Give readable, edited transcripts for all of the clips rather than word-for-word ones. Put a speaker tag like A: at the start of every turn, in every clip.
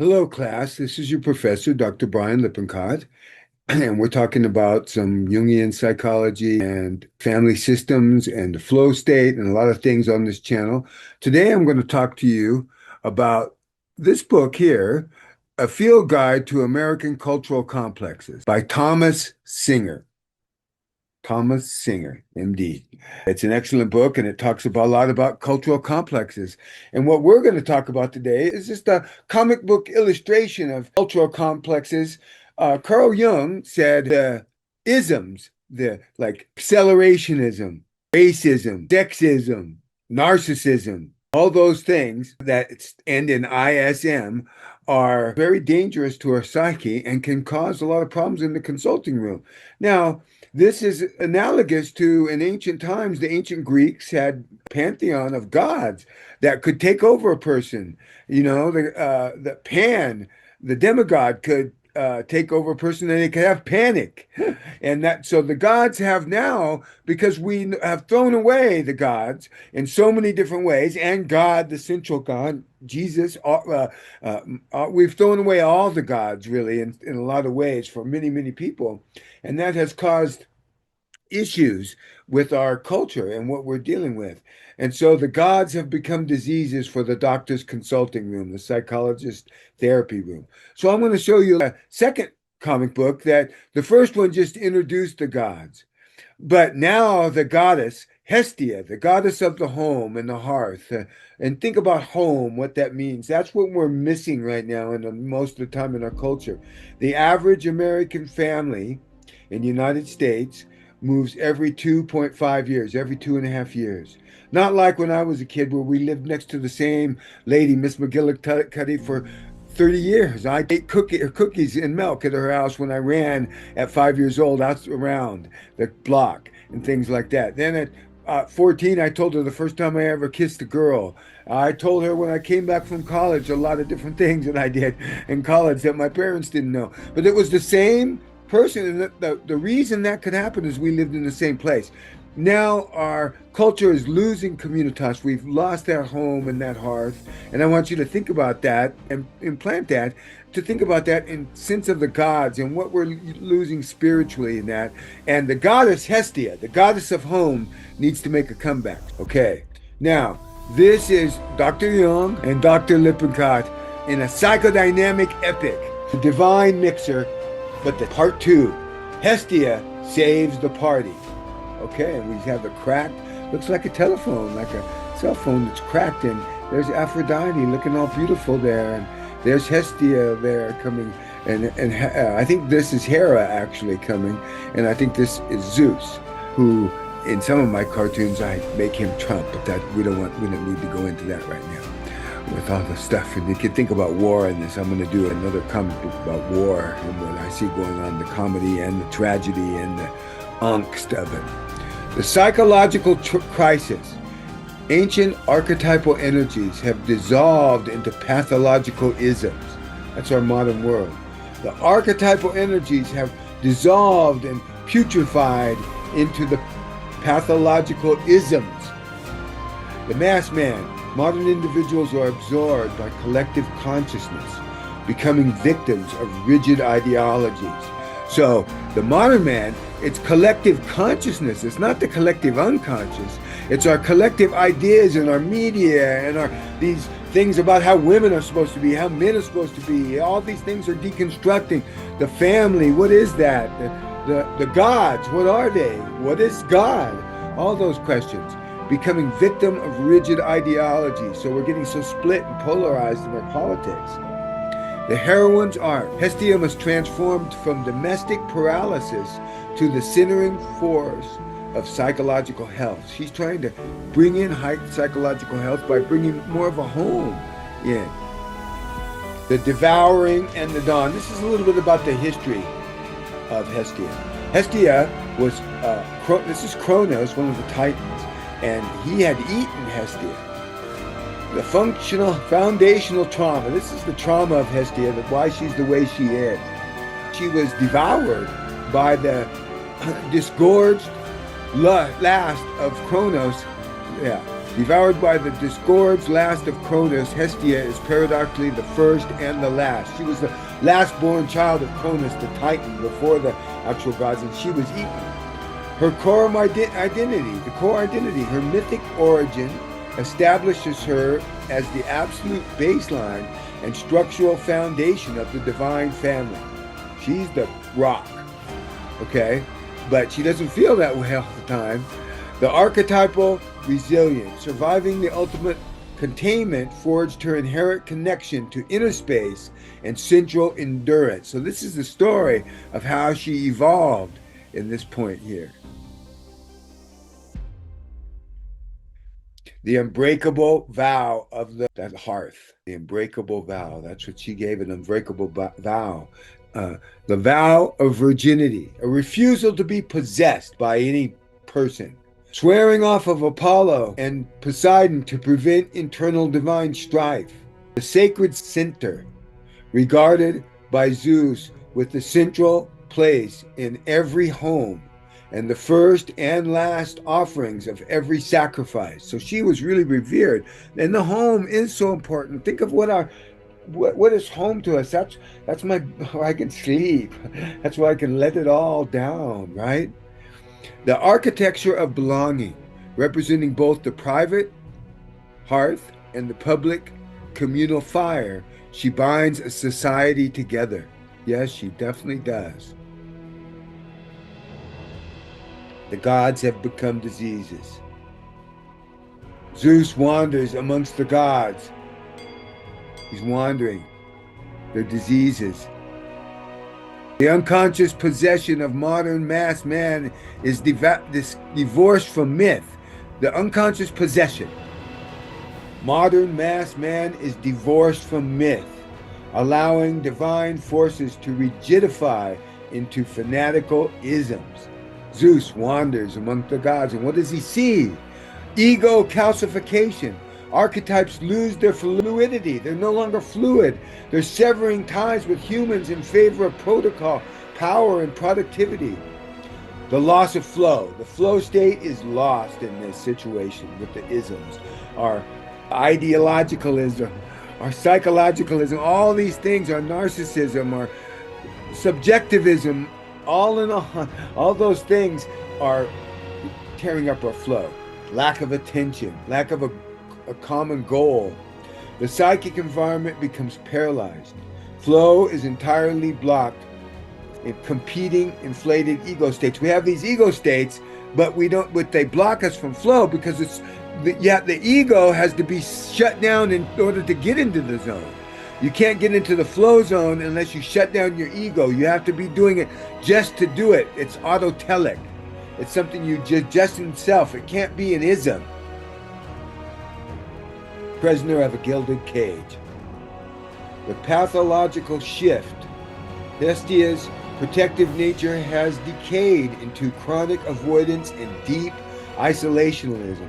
A: Hello, class. This is your professor, Dr. Brian Lippincott, and we're talking about some Jungian psychology and family systems and the flow state and a lot of things on this channel. Today, I'm going to talk to you about this book here, A Field Guide to American Cultural Complexes by Thomas Singer. Thomas Singer, MD. It's an excellent book and it talks about a lot about cultural complexes. And what we're going to talk about today is just a comic book illustration of cultural complexes. Carl Jung said the isms, the like accelerationism, racism, sexism, narcissism, all those things that end in ISM are very dangerous to our psyche and can cause a lot of problems in the consulting room. Now, this is analogous to in ancient times, the ancient Greeks had a pantheon of gods that could take over a person. The Pan, the demigod, could take over a person and they could have panic. And that so the gods have now, because we have thrown away the gods in so many different ways, and God, the central God, Jesus, we've thrown away all the gods really in a lot of ways for many, many people. And that has caused issues with our culture and what we're dealing with. And so the gods have become diseases for the doctor's consulting room, the psychologist therapy room. So I'm going to show you a second comic book that the first one just introduced the gods. But now the goddess, Hestia, the goddess of the home and the hearth, and think about home, what that means. That's what we're missing right now in most of the time in our culture. The average American family in the United States moves every 2.5 years, every 2.5 years. Not like when I was a kid where we lived next to the same lady, Miss McGillicuddy, for 30 years. I ate cookies and milk at her house when I ran at 5 years old out around the block and things like that. Then at 14, I told her the first time I ever kissed a girl. I told her when I came back from college a lot of different things that I did in college that my parents didn't know. But it was the same person. And the reason that could happen is we lived in the same place. Now our culture is losing communitas. We've lost that home and that hearth. And I want you to think about that and implant that, to think about that in sense of the gods and what we're losing spiritually in that. And the goddess Hestia, the goddess of home, needs to make a comeback. Okay. Now, this is Dr. Jung and Dr. Lippincott in a psychodynamic epic, the divine mixer, but the part two, Hestia saves the party. Okay, and we have the cracked, looks like a telephone, like a cell phone that's cracked, and there's Aphrodite looking all beautiful there, and there's Hestia there coming, and I think this is Hera actually coming, and I think this is Zeus, who in some of my cartoons I make him Trump, but that we don't need to go into that right now with all the stuff. And you can think about war in this. I'm going to do another comic book about war and what I see going on, the comedy and the tragedy and the angst of it. The psychological crisis. Ancient archetypal energies have dissolved into pathological isms. That's our modern world. The archetypal energies have dissolved and putrefied into the pathological isms. The mass man. Modern individuals are absorbed by collective consciousness, becoming victims of rigid ideologies. So the modern man, it's collective consciousness. It's not the collective unconscious. It's our collective ideas and our media and these things about how women are supposed to be, how men are supposed to be. All these things are deconstructing. The family, what is that? The gods, what are they? What is God? All those questions. Becoming victim of rigid ideology. So we're getting so split and polarized in our politics. The heroine's arc. Hestia must transform from domestic paralysis to the centering force of psychological health. She's trying to bring in high psychological health by bringing more of a home in. The devouring and the dawn. This is a little bit about the history of Hestia. Hestia was, this is Kronos, one of the Titans. And he had eaten Hestia. The foundational trauma. This is the trauma of Hestia, that why she's the way she is. She was devoured by the disgorged last of Kronos. Yeah, Devoured by the disgorged last of Cronus, Hestia is paradoxically the first and the last. She was the last-born child of Cronus, the Titan, before the actual gods, and she was eaten. Her core identity, her mythic origin, establishes her as the absolute baseline and structural foundation of the divine family. She's the rock, okay? But she doesn't feel that way all the time. The archetypal resilience, surviving the ultimate containment, forged her inherent connection to inner space and central endurance. So this is the story of how she evolved in this point here. The unbreakable vow of that hearth. The unbreakable vow. That's what she gave, an unbreakable vow. The vow of virginity, a refusal to be possessed by any person. Swearing off of Apollo and Poseidon to prevent internal divine strife. The sacred center, regarded by Zeus with the central place in every home and the first and last offerings of every sacrifice. So she was really revered. And the home is so important. Think of what is home to us. That's where I can sleep. That's where I can let it all down, right? The architecture of belonging, representing both the private hearth and the public communal fire. She binds a society together. Yes, she definitely does. The gods have become diseases. Zeus wanders amongst the gods. He's wandering. They're diseases. The unconscious possession of modern mass man is divorced from myth. The unconscious possession. Modern mass man is divorced from myth, allowing divine forces to rigidify into fanatical isms. Zeus wanders among the gods, and what does he see? Ego calcification. Archetypes lose their fluidity. They're no longer fluid. They're severing ties with humans in favor of protocol, power, and productivity. The loss of flow. The flow state is lost in this situation with the isms. Our ideologicalism, our psychologicalism, all these things, our narcissism, our subjectivism, all those things are tearing up our flow. Lack of attention, lack of a common goal. The psychic environment becomes paralyzed. Flow is entirely blocked in competing inflated ego states. We have these ego states, but they block us from flow because the ego has to be shut down in order to get into the zone. You can't get into the flow zone unless you shut down your ego. You have to be doing it just to do it. It's autotelic. It's something you just in self. It can't be an ism. Prisoner of a gilded cage. The pathological shift. Hestia's protective nature has decayed into chronic avoidance and deep isolationism.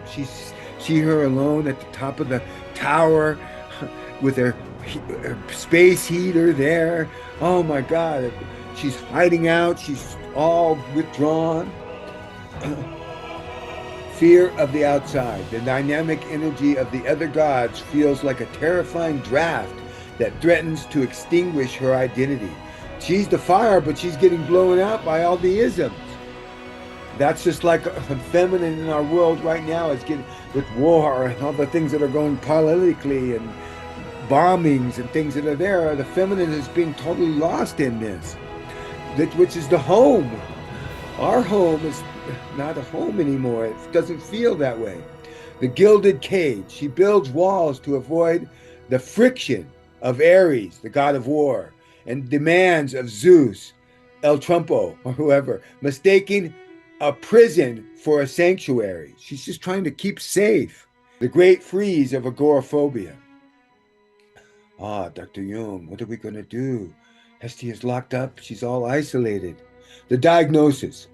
A: See her alone at the top of the tower with her space heater there. Oh my God. She's hiding out. She's all withdrawn. Fear of the outside. The dynamic energy of the other gods feels like a terrifying draft that threatens to extinguish her identity. She's the fire, but she's getting blown out by all the isms. That's just like a feminine in our world right now is getting with war and all the things that are going politically and bombings and things that are there. The feminine is being totally lost in this, which is the home. Our home is not a home anymore. It doesn't feel that way. The gilded cage. She builds walls to avoid the friction of Ares, the god of war, and demands of Zeus, El Trumpo, or whoever, mistaking a prison for a sanctuary. She's just trying to keep safe. The great freeze of agoraphobia. Dr. Jung, what are we going to do? Hestia's locked up. She's all isolated. The diagnosis.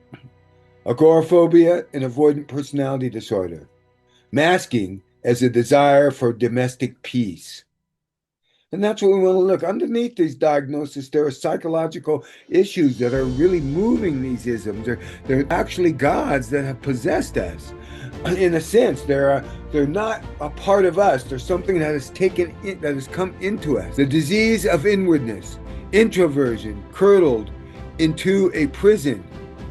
A: Agoraphobia and avoidant personality disorder. Masking as a desire for domestic peace. And that's what we want to look. Underneath these diagnoses, there are psychological issues that are really moving these isms. They're actually gods that have possessed us. In a sense, they're not a part of us. There's something that has come into us. The disease of inwardness, introversion, curdled into a prison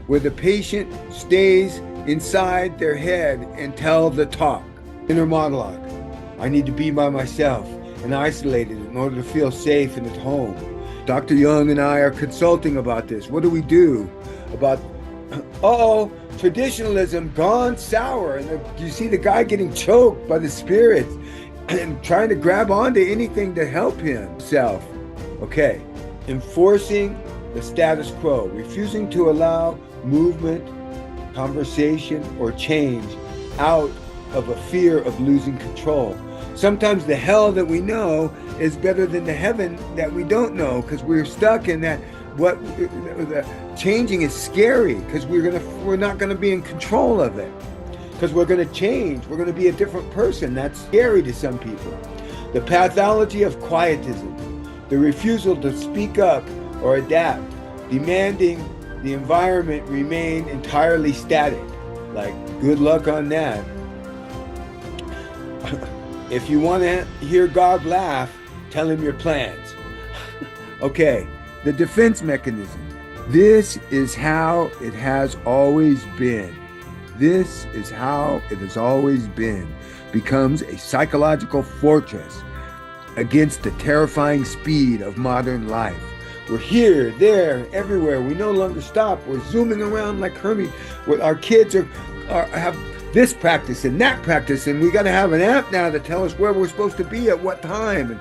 A: where the patient stays inside their head and tell the talk. Inner monologue. I need to be by myself and isolated in order to feel safe and at home. Dr. Jung and I are consulting about this. What do we do about, traditionalism gone sour? And you see the guy getting choked by the spirits and trying to grab onto anything to help himself. Okay, enforcing the status quo, refusing to allow movement, conversation, or change out of a fear of losing control. Sometimes the hell that we know is better than the heaven that we don't know, because we're stuck in that. Changing is scary because we're not gonna be in control of it, because we're gonna change. We're gonna be a different person. That's scary to some people. The pathology of quietism, the refusal to speak up or adapt, demanding the environment remain entirely static. Like, good luck on that. If you want to hear God laugh, tell him your plans. Okay, the defense mechanism. This is how it has always been. This is how it has always been. Becomes a psychological fortress against the terrifying speed of modern life. We're here, there, everywhere. We no longer stop. We're zooming around like Hermes. Our kids have this practice and that practice, and we got to have an app now to tell us where we're supposed to be at what time. And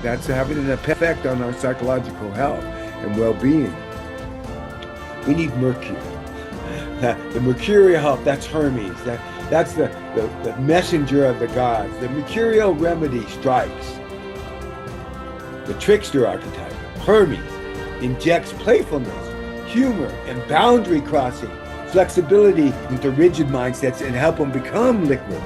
A: that's having an effect on our psychological health and well-being. We need Mercury. The mercurial health, that's Hermes. That's the messenger of the gods. The mercurial remedy strikes. The trickster archetype, Hermes, injects playfulness, humor, and boundary crossing, flexibility into rigid mindsets, and help them become liquid.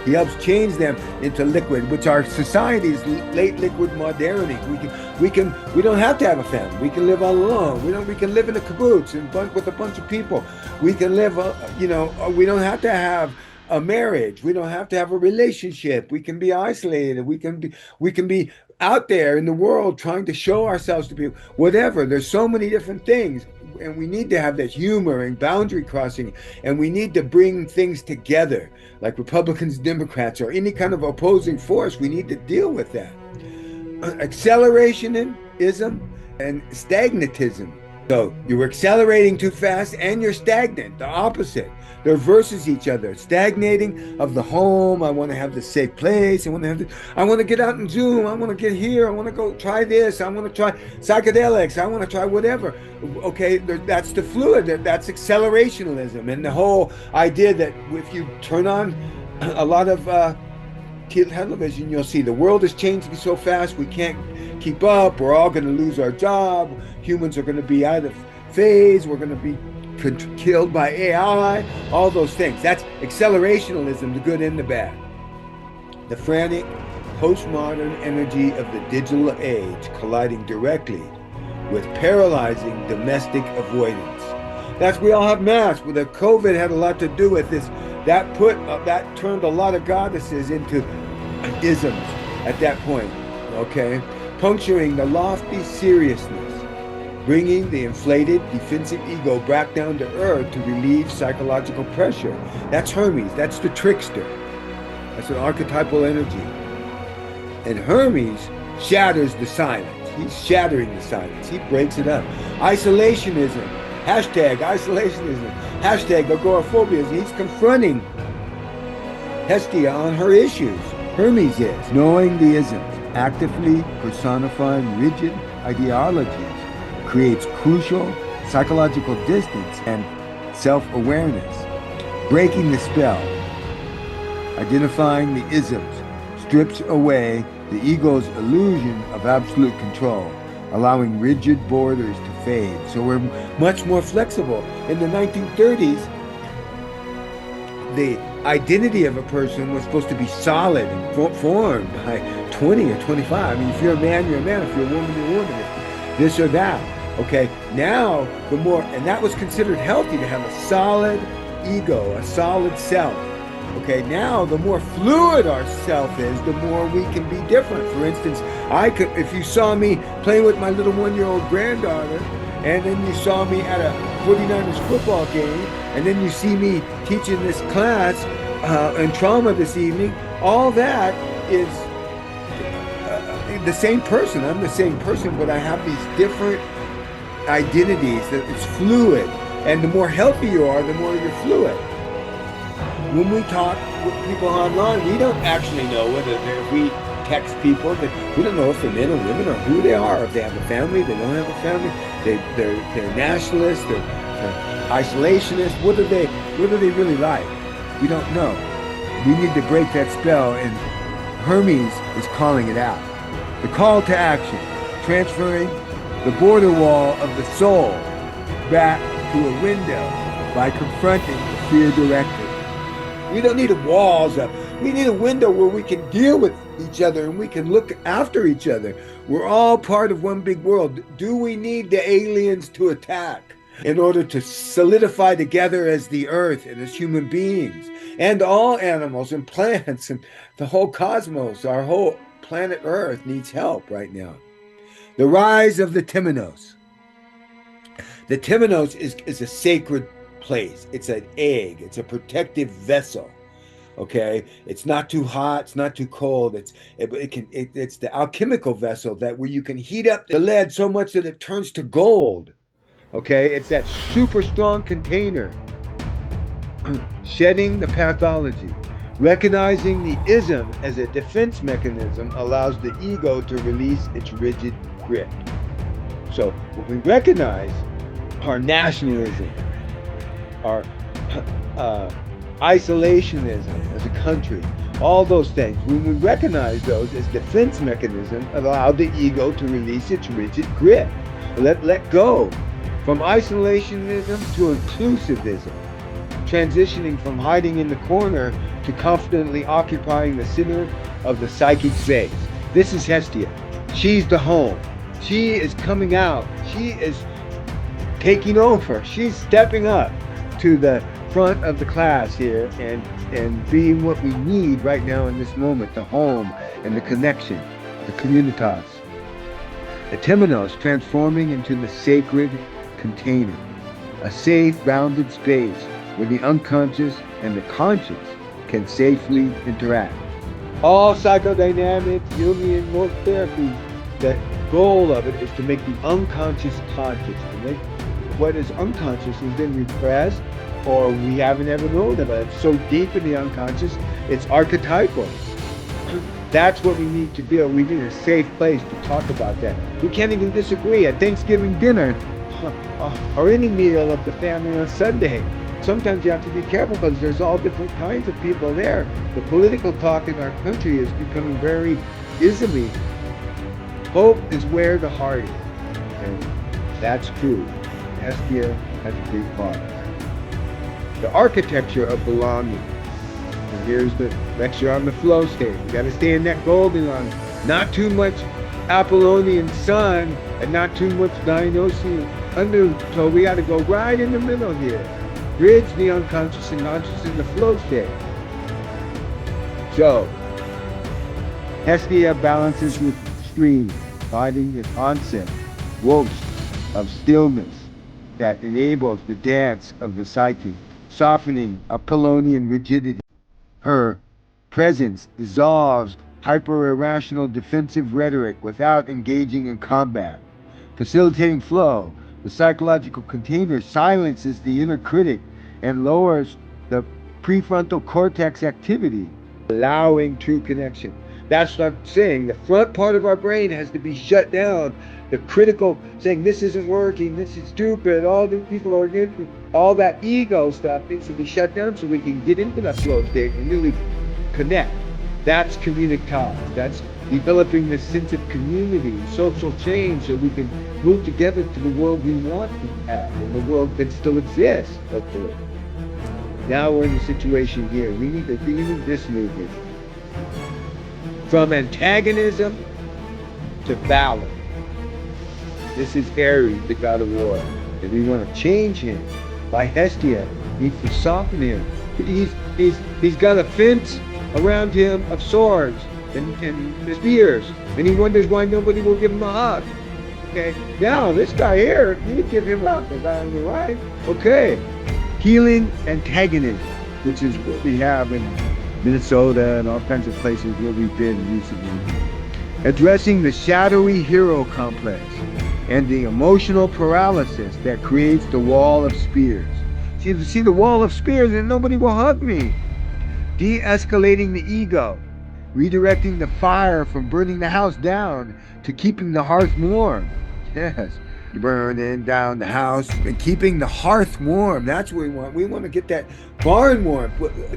A: He helps change them into liquid, which our society's late liquid modernity. We don't have to have a family. We can live all alone. We can live in a kibbutz and with a bunch of people. We can live, we don't have to have a marriage. We don't have to have a relationship. We can be isolated. We can be out there in the world trying to show ourselves to people. Whatever. There's so many different things. And we need to have that humor and boundary crossing, and we need to bring things together, like Republicans, Democrats, or any kind of opposing force. We need to deal with that. Accelerationism and stagnatism. So you're accelerating too fast and you're stagnant, the opposite. They're versus each other. Stagnating of the home. I want to have the safe place. I want to get out and Zoom. I want to get here. I want to go try this. I want to try psychedelics. I want to try whatever. Okay, that's the fluid. That's accelerationism, and the whole idea that if you turn on a lot of television, you'll see the world is changing so fast we can't keep up. We're all going to lose our job. Humans are going to be out of phase. We're going to be killed by AI, all those things. That's accelerationism, the good and the bad. The frantic, postmodern energy of the digital age colliding directly with paralyzing domestic avoidance. We all have masks, but the COVID had a lot to do with this. That turned a lot of goddesses into isms at that point, okay? Puncturing the lofty seriousness, bringing the inflated defensive ego back down to earth to relieve psychological pressure. That's Hermes. That's the trickster. That's an archetypal energy. And Hermes shatters the silence. He's shattering the silence. He breaks it up. Isolationism. Isolationism. Agoraphobia. He's confronting Hestia on her issues. Hermes is knowing the isms, actively personifying rigid ideologies, creates crucial psychological distance and self-awareness. Breaking the spell, identifying the isms, strips away the ego's illusion of absolute control, allowing rigid borders to fade. So we're much more flexible. In the 1930s, the identity of a person was supposed to be solid and formed by 20 or 25. I mean, if you're a man, you're a man. If you're a woman, you're a woman. If this or that. Okay. Now, the more, and that was considered healthy to have a solid ego, a solid self. Okay. Now, the more fluid our self is, the more we can be different. For instance, if you saw me playing with my little 1-year-old granddaughter, and then you saw me at a 49ers football game, and then you see me teaching this class in trauma this evening, all that is the same person. I'm the same person, but I have these different identities that it's fluid. And the more healthy you are, the more you're fluid. When we talk with people online, we don't actually know whether if we text people, that we don't know if they're men or women or who they are, if they have a family, they don't have a family, they're nationalists, they're isolationists. What are they really like? We don't know. We need to break that spell, and Hermes is calling it out. The call to action, transferring the border wall of the soul back to a window by confronting the fear directive. We don't need walls up. We need a window where we can deal with each other and we can look after each other. We're all part of one big world. Do we need the aliens to attack in order to solidify together as the earth and as human beings and all animals and plants and the whole cosmos? Our whole planet Earth needs help right now. The rise of the Temenos. The Temenos is a sacred place. It's an egg. It's a protective vessel. Okay, it's not too hot. It's not too cold. It's the alchemical vessel that where you can heat up the lead so much that it turns to gold. Okay, it's that super strong container. Shedding the pathology. Recognizing the ism as a defense mechanism allows the ego to release its rigid grip. So when we recognize our nationalism, our isolationism as a country, all those things, when we recognize those as defense mechanisms, allow the ego to release its rigid grip. Let go from isolationism to inclusivism, transitioning from hiding in the corner to confidently occupying the center of the psychic space. This is Hestia. She's the home. She is coming out. She is taking over. She's stepping up to the front of the class here and being what we need right now in this moment, the home and the connection, the communitas. The Temenos transforming into the sacred container, a safe, bounded space where the unconscious and the conscious can safely interact. All psychodynamic, Jungian, work therapy, the goal of it is to make the unconscious conscious, to make what is unconscious has been repressed or we haven't ever known about it. It's so deep in the unconscious, it's archetypal. That's what we need to do. We need a safe place to talk about that. We can't even disagree at Thanksgiving dinner or any meal of the family on Sunday. Sometimes you have to be careful because there's all different kinds of people there. The political talk in our country is becoming very ismy. Hope is where the heart is. And that's true. Hestia has a big part. The architecture of belonging. And here's the lecture on the flow state. You got to stay in that Goldilocks. Not too much Apollonian sun and not too much Dionysian undertow. We got to go right in the middle here. Bridge the unconscious and conscious in the flow state. So, Hestia balances with stream, finding the concept, woes of stillness that enables the dance of the psyche, softening Apollonian rigidity. Her presence dissolves hyper-irrational defensive rhetoric without engaging in combat. Facilitating flow, the psychological container silences the inner critic and lowers the prefrontal cortex activity, allowing true connection. That's what I'm saying. The front part of our brain has to be shut down. The critical saying, this isn't working, this is stupid, all these people are good, all that ego stuff needs to be shut down so we can get into that flow state and really connect. That's communitas. That's developing this sense of community, social change, so we can move together to the world we want to have, and the world that still exists, hopefully.
B: Now we're in the situation here. We need this movement. From antagonism to valor. This is Ares, the god of war. And we want to change him by Hestia. We need to soften him. He's got a fence around him of swords and spears. And he wonders why nobody will give him a hug. Okay, now this guy here, you give him up, the guy on the right. Okay, healing antagonism, which is what we have in Minnesota and all kinds of places where we've been recently. Addressing the shadowy hero complex and the emotional paralysis that creates the wall of spears. See the wall of spears and nobody will hug me. De-escalating the ego, redirecting the fire from burning the house down to keeping the hearth warm. Yes, burning down the house and keeping the hearth warm. That's what we want. We want to get that barn warm.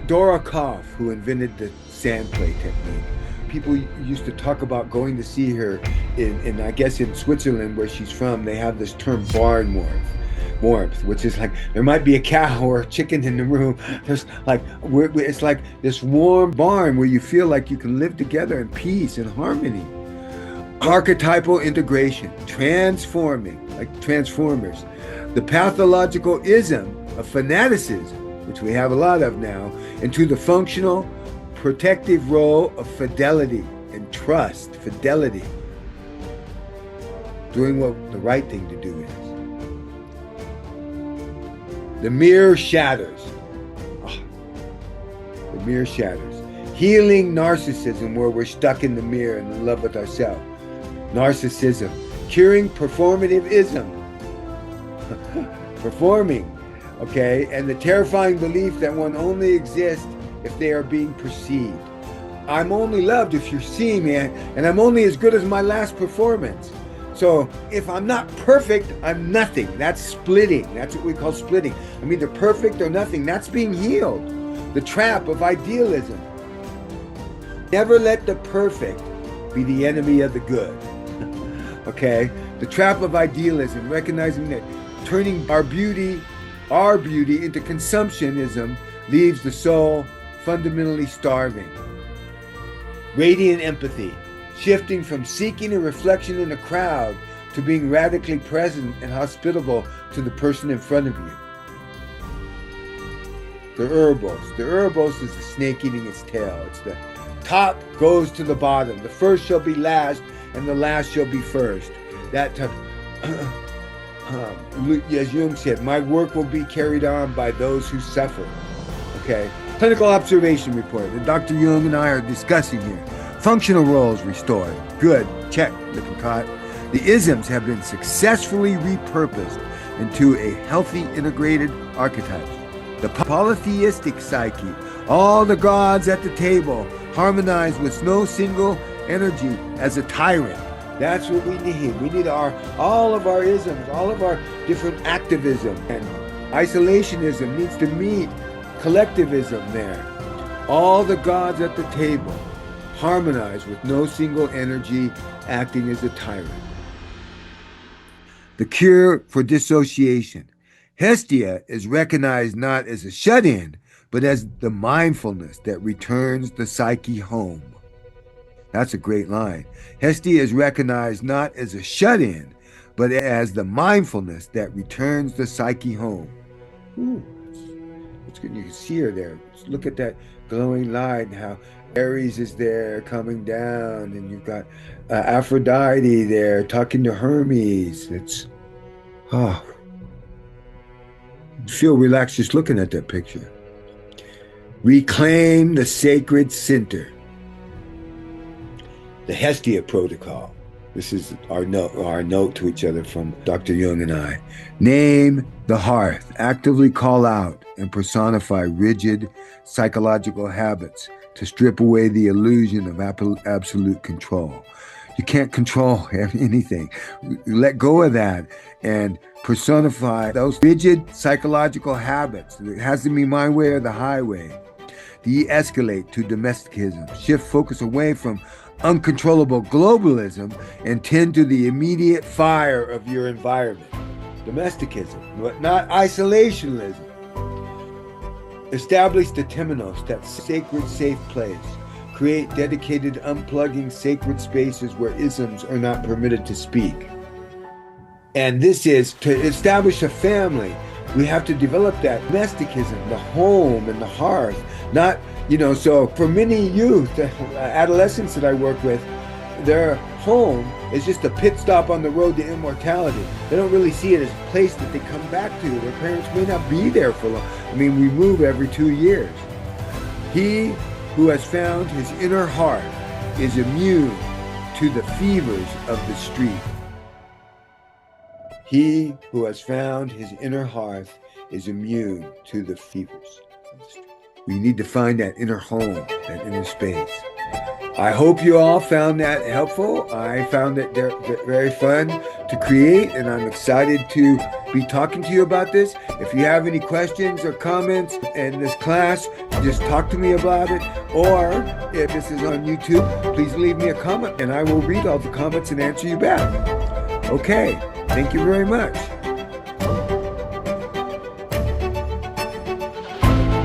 B: Dora Koff, who invented the sand play technique. People used to talk about going to see her in I guess in Switzerland where she's from. They have this term barn warmth, which is like there might be a cow or a chicken in the room. There's like it's like this warm barn where you feel like you can live together in peace and harmony. Archetypal integration, transforming, like Transformers. The pathological ism of fanaticism, which we have a lot of now, into the functional, protective role of fidelity and trust. Fidelity. Doing what the right thing to do is. The mirror shatters. Oh, the mirror shatters. Healing narcissism, where we're stuck in the mirror and in love with ourselves. Narcissism. Curing performative-ism. Performing. Okay? And the terrifying belief that one only exists if they are being perceived. I'm only loved if you're seeing me, and I'm only as good as my last performance. So if I'm not perfect, I'm nothing. That's splitting. That's what we call splitting. I'm either perfect or nothing. That's being healed. The trap of idealism. Never let the perfect be the enemy of the good. Okay? The trap of idealism, recognizing that turning our beauty into consumptionism leaves the soul fundamentally starving. Radiant empathy, shifting from seeking a reflection in a crowd to being radically present and hospitable to the person in front of you. The Ouroboros. The Ouroboros is the snake eating its tail. It's the top goes to the bottom. The first shall be last, and the last shall be first. That type. As Jung said, my work will be carried on by those who suffer. Okay. Clinical observation report that Dr. Jung and I are discussing here. Functional roles restored. Good. Check, Lippincott. The isms have been successfully repurposed into a healthy integrated archetype. The polytheistic psyche, all the gods at the table, harmonized with no single energy as a tyrant. That's what we need. We need all of our isms, all of our different activism. And isolationism needs to meet collectivism there. All the gods at the table, harmonized with no single energy acting as a tyrant. The cure for dissociation. Hestia is recognized not as a shut-in, but as the mindfulness that returns the psyche home. That's a great line. Hestia is recognized not as a shut-in, but as the mindfulness that returns the psyche home. Ooh, it's good. You can see her there. Just look at that glowing light and how Ares is there coming down, and you've got Aphrodite there talking to Hermes. It's, you feel relaxed just looking at that picture. Reclaim the sacred center. The Hestia Protocol. This is our note to each other from Dr. Jung and I. Name the hearth. Actively call out and personify rigid psychological habits to strip away the illusion of absolute control. You can't control anything. Let go of that and personify those rigid psychological habits. It has to be my way or the highway. De-escalate to domesticism. Shift focus away from uncontrollable globalism and tend to the immediate fire of your environment. Domesticism, but not isolationism.
A: Establish the temenos, that sacred safe place. Create dedicated unplugging sacred spaces where isms are not permitted to speak. And this is to establish a family. We have to develop that domesticism, the home and the hearth. Not, so for many youth, adolescents that I work with, their home is just a pit stop on the road to immortality. They don't really see it as a place that they come back to. Their parents may not be there for long. We move every 2 years. He who has found his inner heart is immune to the fevers of the street. He who has found his inner hearth is immune to the fevers of the street. We need to find that inner home, that inner space. I hope you all found that helpful. I found it very fun to create, and I'm excited to be talking to you about this. If you have any questions or comments in this class, just talk to me about it. Or if this is on YouTube, please leave me a comment, and I will read all the comments and answer you back. Okay, thank you very much.